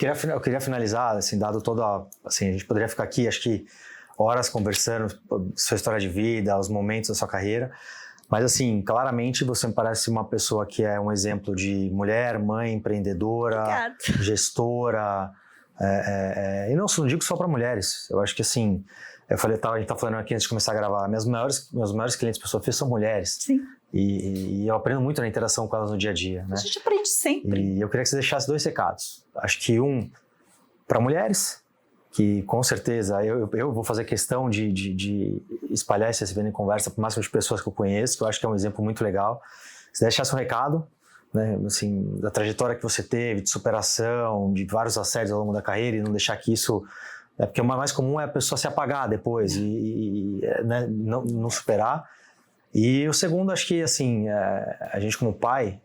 Eu queria finalizar, assim, dado toda, assim, a gente poderia ficar aqui, acho que horas conversando sua história de vida, os momentos da sua carreira, mas assim, claramente você me parece uma pessoa que é um exemplo de mulher, mãe, empreendedora, Obrigada. gestora, e não digo só para mulheres, eu acho que assim, a gente tá falando aqui antes de começar a gravar, meus maiores clientes pessoa física são mulheres. Sim. E eu aprendo muito na interação com elas no dia a dia, né? A gente aprende sempre. E eu queria que você deixasse 2 recados. Acho que para mulheres, que com certeza eu vou fazer questão de espalhar esse evento em conversa para o máximo de pessoas que eu conheço, que eu acho que é um exemplo muito legal. Se deixasse um recado, né, assim, da trajetória que você teve, de superação, de vários assédios ao longo da carreira, e não deixar que isso... porque o mais comum é a pessoa se apagar depois né, não superar. E o segundo, acho que assim, a gente como pai,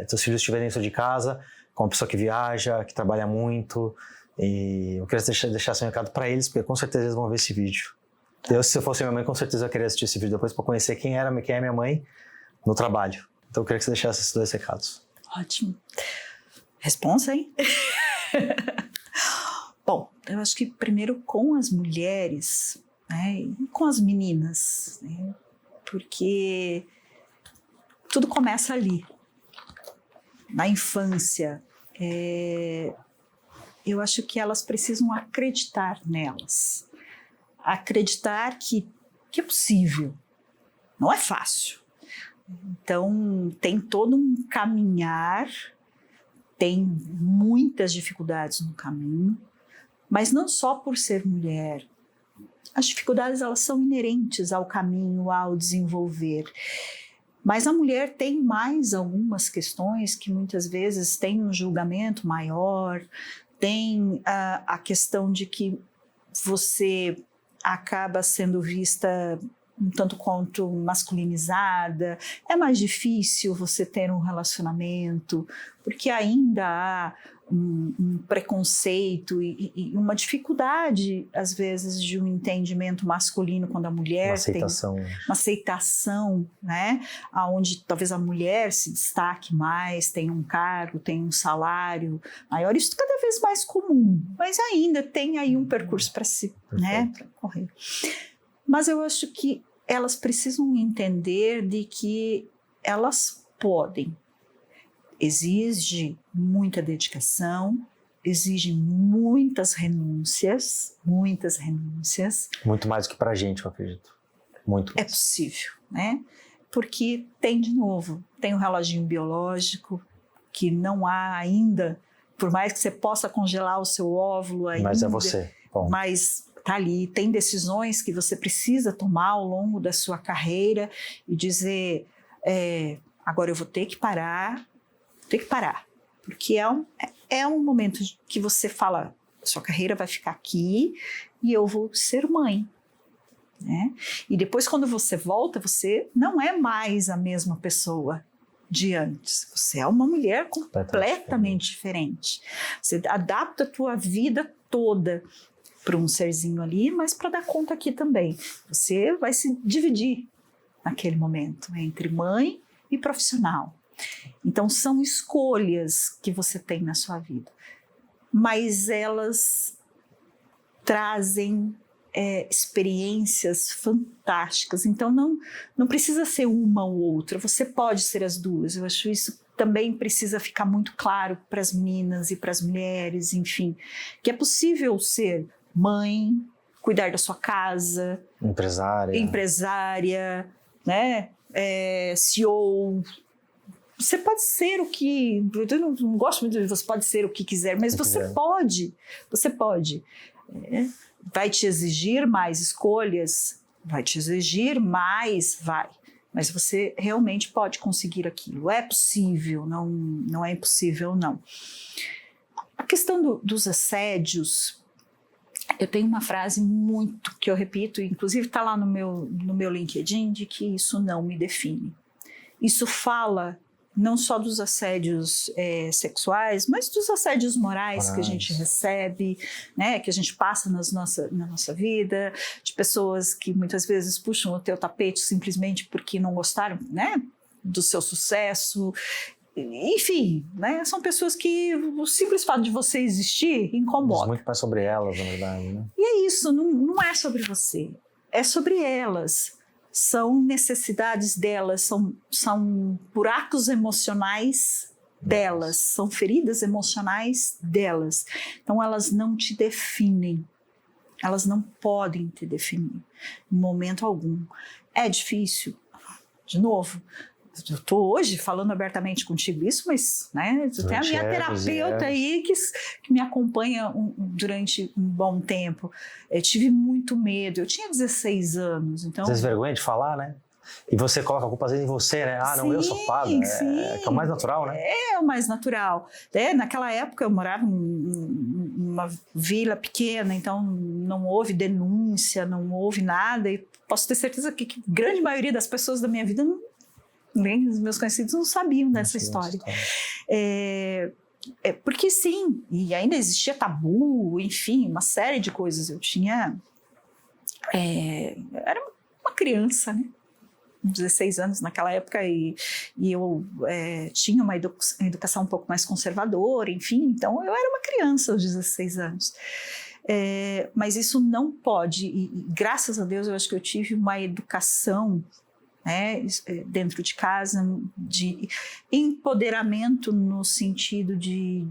seus filhos estiverem dentro de casa, com uma pessoa que viaja, que trabalha muito, e eu queria deixar um recado para eles, porque com certeza eles vão ver esse vídeo. Se eu fosse minha mãe, com certeza eu queria assistir esse vídeo depois para conhecer quem é minha mãe no trabalho. Então eu queria que você deixasse esses 2 recados. Ótimo. Responsa, hein? Bom, eu acho que primeiro com as mulheres, né, e com as meninas, né, porque tudo começa ali, na infância. Eu acho que elas precisam acreditar nelas, acreditar que é possível, não é fácil. Então, tem todo um caminhar, tem muitas dificuldades no caminho, mas não só por ser mulher. As dificuldades, elas são inerentes ao caminho, ao desenvolver. Mas a mulher tem mais algumas questões que muitas vezes tem um julgamento maior, tem a questão de que você acaba sendo vista um tanto quanto masculinizada, é mais difícil você ter um relacionamento, porque ainda há um preconceito e uma dificuldade, às vezes, de um entendimento masculino quando a mulher tem uma aceitação, né? Onde talvez a mulher se destaque mais, tenha um cargo, tenha um salário maior, isso cada vez mais comum, mas ainda tem aí um percurso para se, né, para correr. Mas eu acho que elas precisam entender de que elas podem. Exige muita dedicação, exige muitas renúncias. Muito mais do que pra gente, eu acredito. Muito mais. É possível, né? Porque tem um reloginho biológico que não há ainda, por mais que você possa congelar o seu óvulo ainda. Mas é você. Bom. Mas tá ali, tem decisões que você precisa tomar ao longo da sua carreira e dizer, agora eu vou ter que parar, porque é um momento que você fala, sua carreira vai ficar aqui e eu vou ser mãe, né? E depois quando você volta, você não é mais a mesma pessoa de antes, você é uma mulher completamente diferente. Você adapta a tua vida toda para um serzinho ali, mas para dar conta aqui também. Você vai se dividir naquele momento entre mãe e profissional. Então, são escolhas que você tem na sua vida, mas elas trazem experiências fantásticas. Então, não precisa ser uma ou outra, você pode ser as duas. Eu acho isso também precisa ficar muito claro para as meninas e para as mulheres, enfim, que é possível ser mãe, cuidar da sua casa, empresária, né? CEO. Você pode ser o que... Eu não gosto muito de você pode ser o que quiser, mas você pode. Vai te exigir mais escolhas, vai te exigir mais, mas você realmente pode conseguir aquilo. É possível, não é impossível, não. A questão dos assédios, eu tenho uma frase muito que eu repito, inclusive está lá no meu LinkedIn, de que isso não me define. Isso fala não só dos assédios sexuais, mas dos assédios morais que a gente recebe, né, que a gente passa na nossa vida, de pessoas que muitas vezes puxam o teu tapete simplesmente porque não gostaram, né, do seu sucesso. enfim, né? São pessoas que o simples fato de você existir incomoda. Diz muito mais sobre elas, na verdade, né? E é isso, não é sobre você, é sobre elas. São necessidades delas, são buracos emocionais delas, são feridas emocionais delas. Então elas não te definem, elas não podem te definir em momento algum. É difícil, de novo. Eu estou hoje falando abertamente contigo isso, mas né, eu tenho a minha terapeuta aí que me acompanha durante um bom tempo. Eu tive muito medo, eu tinha 16 anos. Então... Às vezes vergonha de falar, né? E você coloca a culpa às vezes em você, né? Ah, não, sim, eu sou culpada. É o mais natural, né? É o mais natural. Naquela época eu morava numa vila pequena, então não houve denúncia, não houve nada. E posso ter certeza que a grande maioria das pessoas da minha vida nem os meus conhecidos não sabiam dessa história. Porque sim, e ainda existia tabu, enfim, uma série de coisas. Eu tinha... era uma criança, né? 16 anos naquela época e eu tinha uma educação um pouco mais conservadora, enfim, então eu era uma criança aos 16 anos. Mas isso não pode, e graças a Deus eu acho que eu tive uma educação, né, dentro de casa, de empoderamento no sentido de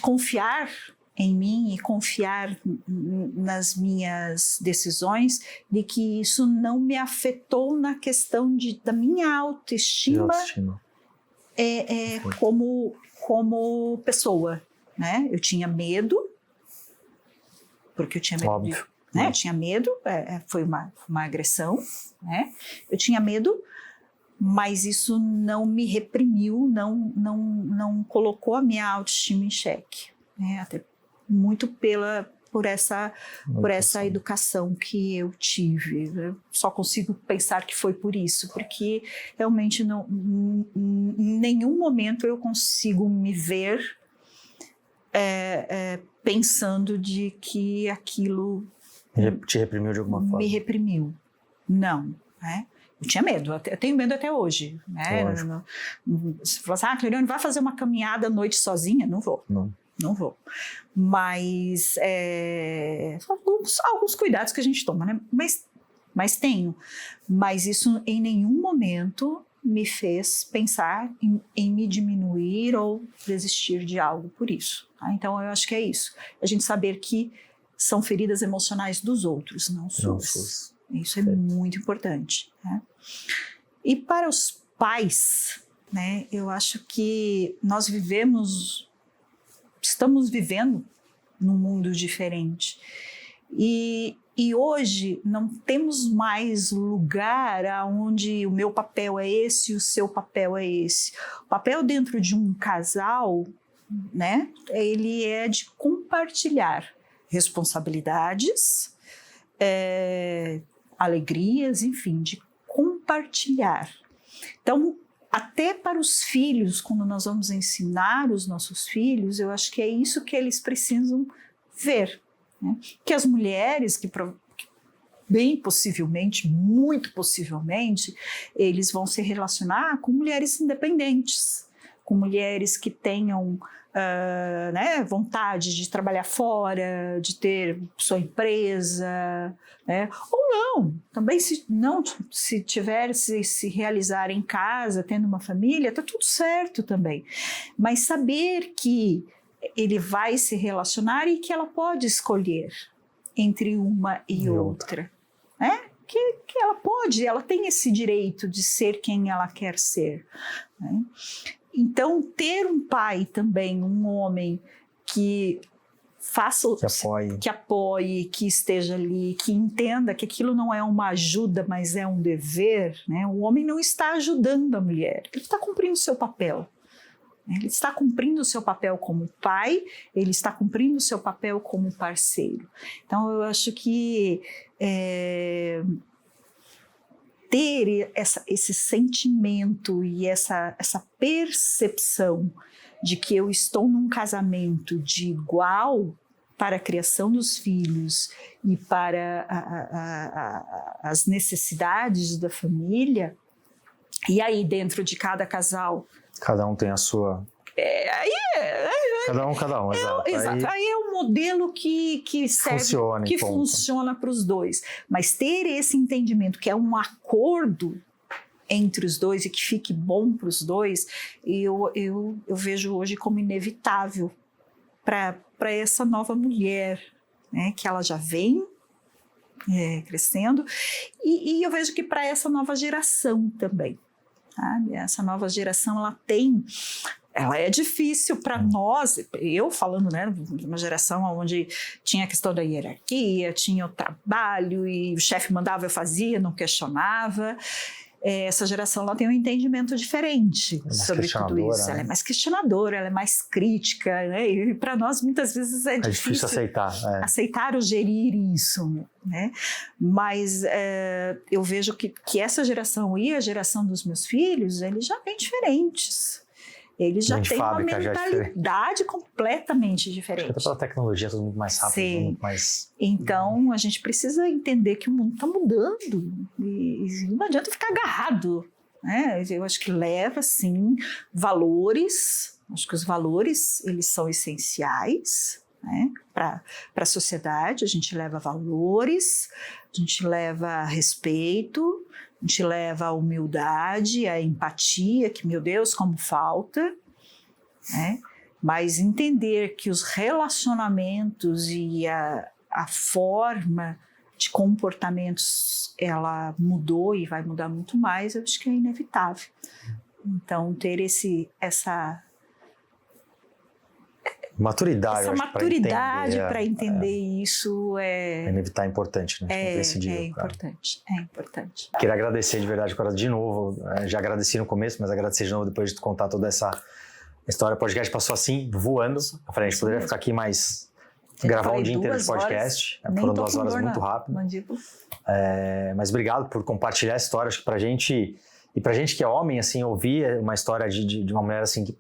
confiar em mim e confiar nas minhas decisões, de que isso não me afetou na questão da minha autoestima, como pessoa, né? Eu tinha medo, porque eu tinha medo. Óbvio. Né? Eu tinha medo, foi uma agressão, né? Eu tinha medo, mas isso não me reprimiu, não colocou a minha autoestima em xeque, né? Até muito por essa educação que eu tive. Eu só consigo pensar que foi por isso, porque realmente em nenhum momento eu consigo me ver pensando de que aquilo te reprimiu de alguma forma. Me reprimiu. Não, né? Eu tinha medo, eu tenho medo até hoje, né? Se você fala Cleirane, vai fazer uma caminhada à noite sozinha? Não vou. Não vou. Mas alguns cuidados que a gente toma, né? Mas tenho. Mas isso em nenhum momento me fez pensar em me diminuir ou desistir de algo por isso. Tá? Então eu acho que é isso. A gente saber que são feridas emocionais dos outros, não suas. Isso é muito importante. Né? E para os pais, né, eu acho que nós estamos vivendo num mundo diferente. E hoje não temos mais lugar onde o meu papel é esse e o seu papel é esse. O papel dentro de um casal, né, ele é de compartilhar responsabilidades, alegrias, enfim, de compartilhar. Então, até para os filhos, quando nós vamos ensinar os nossos filhos, eu acho que é isso que eles precisam ver. Né? Que as mulheres, bem possivelmente, muito possivelmente, eles vão se relacionar com mulheres independentes, com mulheres que tenham né, vontade de trabalhar fora, de ter sua empresa, né? Ou não, também se realizar em casa, tendo uma família, está tudo certo também, mas saber que ele vai se relacionar e que ela pode escolher entre uma e outra, né? Que ela tem esse direito de ser quem ela quer ser, né? Então, ter um pai também, um homem que faça, que apoie, que esteja ali, que entenda que aquilo não é uma ajuda, mas é um dever, né? O homem não está ajudando a mulher, ele está cumprindo o seu papel. Ele está cumprindo o seu papel como pai, ele está cumprindo o seu papel como parceiro. Então, eu acho que ter esse sentimento e essa percepção de que eu estou num casamento de igual para a criação dos filhos e para as necessidades da família E aí, dentro de cada casal... Cada um tem a sua... Cada um, exato. Exato. Aí é um modelo que serve, que funciona para os dois. Mas ter esse entendimento que é um acordo entre os dois e que fique bom para os dois, eu vejo hoje como inevitável para essa nova mulher, né, que ela já vem crescendo, e eu vejo que para essa nova geração também. Sabe? Essa nova geração, ela é difícil para nós, eu falando, né, de uma geração onde tinha a questão da hierarquia, tinha o trabalho e o chefe mandava, eu fazia, não questionava. Essa geração ela tem um entendimento diferente sobre tudo isso. Ela é mais questionadora, ela é mais crítica, né? E para nós muitas vezes é difícil aceitar ou gerir isso, né? Mas eu vejo que essa geração e a geração dos meus filhos, eles já vêm diferentes. Eles já têm uma mentalidade completamente diferente. Até pela tecnologia, tudo muito mais rápido. Sim. Muito mais... Então, a gente precisa entender que o mundo está mudando e não adianta ficar agarrado, né? Eu acho que leva, sim, valores. Acho que os valores, eles são essenciais, né, para a sociedade. A gente leva valores, a gente leva respeito, a gente leva a humildade, a empatia, que, meu Deus, como falta, né? Mas entender que os relacionamentos e a forma de comportamentos, ela mudou e vai mudar muito mais, eu acho que é inevitável. Então, ter essa maturidade para entender isso é inevitável, é importante, né? É importante. Queria agradecer de verdade, de novo, já agradeci no começo, mas agradecer de novo depois de contar toda essa história. O podcast passou assim, voando. Eu falei, a gente poderia ficar aqui mais... gravar um dia inteiro de podcast. Foram 2 horas muito rápido. Mas obrigado por compartilhar a história. Acho que pra gente que é homem, assim, ouvir uma história de uma mulher assim, que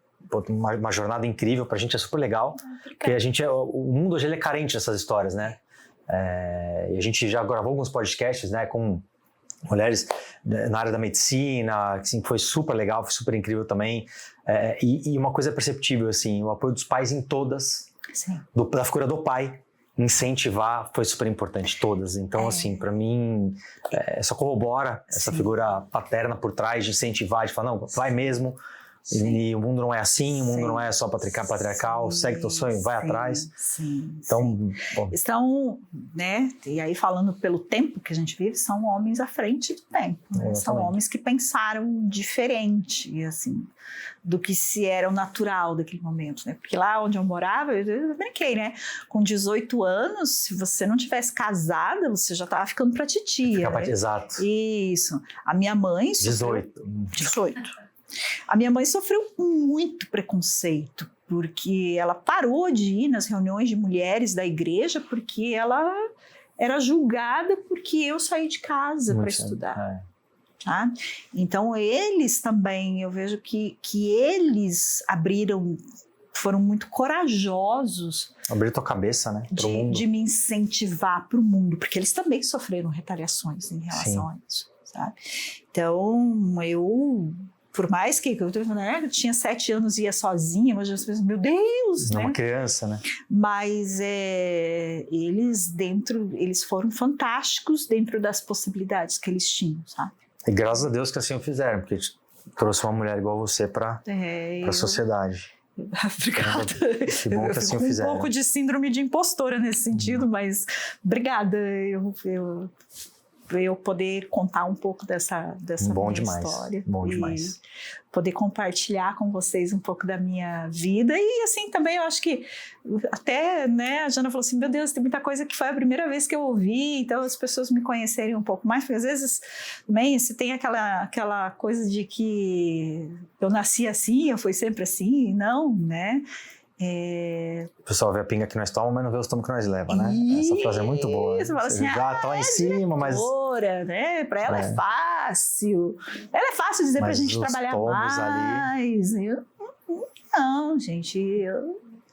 uma jornada incrível, pra gente é super legal. Porque o mundo hoje ele é carente dessas histórias, né? E a gente já gravou alguns podcasts, né, com mulheres na área da medicina, que assim, foi super legal, foi super incrível também. E uma coisa perceptível, assim, o apoio dos pais em todas. Sim. Da figura do pai, incentivar foi super importante, todas. Então, assim, para mim, só corrobora essa figura paterna por trás, de incentivar, de falar, não, vai mesmo. E o mundo não é assim, o mundo não é só patriarcal, segue teu sonho, vai atrás. Então, né, e aí falando pelo tempo que a gente vive, são homens à frente do tempo, né? São homens que pensaram diferente, assim, do que se era o natural daquele momento, né? Porque lá onde eu morava, eu brinquei, né? Com 18 anos, se você não tivesse casada, você já estava ficando pra titia, né? Exato. Isso. A minha mãe... 18. A minha mãe sofreu muito preconceito, porque ela parou de ir nas reuniões de mulheres da igreja, porque ela era julgada porque eu saí de casa para estudar. Tá? Então, eles também, eu vejo que eles foram muito corajosos. Abriram tua cabeça, né? Pro mundo. De me incentivar para o mundo, porque eles também sofreram retaliações em relação a isso, sabe? Então, por mais que eu tinha 7 anos e ia sozinha, mas eu pensei, meu Deus, não, né? Uma criança, né? Mas eles foram fantásticos dentro das possibilidades que eles tinham, sabe? E graças a Deus que assim o fizeram, porque trouxe uma mulher igual você para a sociedade. Obrigada. Que bom que assim o fizeram. Um pouco de síndrome de impostora nesse sentido, mas obrigada. Eu poder contar um pouco dessa minha história. Bom demais. Poder compartilhar com vocês um pouco da minha vida. E assim, também eu acho que até, né, a Jana falou assim, meu Deus, tem muita coisa que foi a primeira vez que eu ouvi, então as pessoas me conhecerem um pouco mais, porque às vezes também se tem aquela coisa de que eu nasci assim, eu fui sempre assim, não, né? O pessoal vê a pinga que nós tomamos, mas não vê o estômago que nós levamos, né? Essa frase é muito boa. Isso, fala assim, já tá lá em cima, mas... né? Pra ela é fácil. Ela é fácil dizer pra gente trabalhar mais. Não, gente,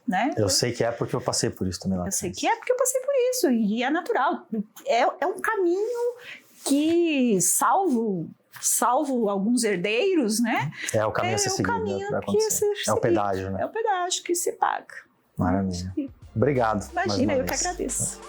né? Eu sei que é porque eu passei por isso também lá. Eu sei que é porque eu passei por isso, e é natural. É um caminho que, salvo salvo alguns herdeiros, né? É o caminho a ser seguido. É o pedágio, né? É o pedágio que se paga. Maravilha. Obrigado. Imagina, eu que agradeço.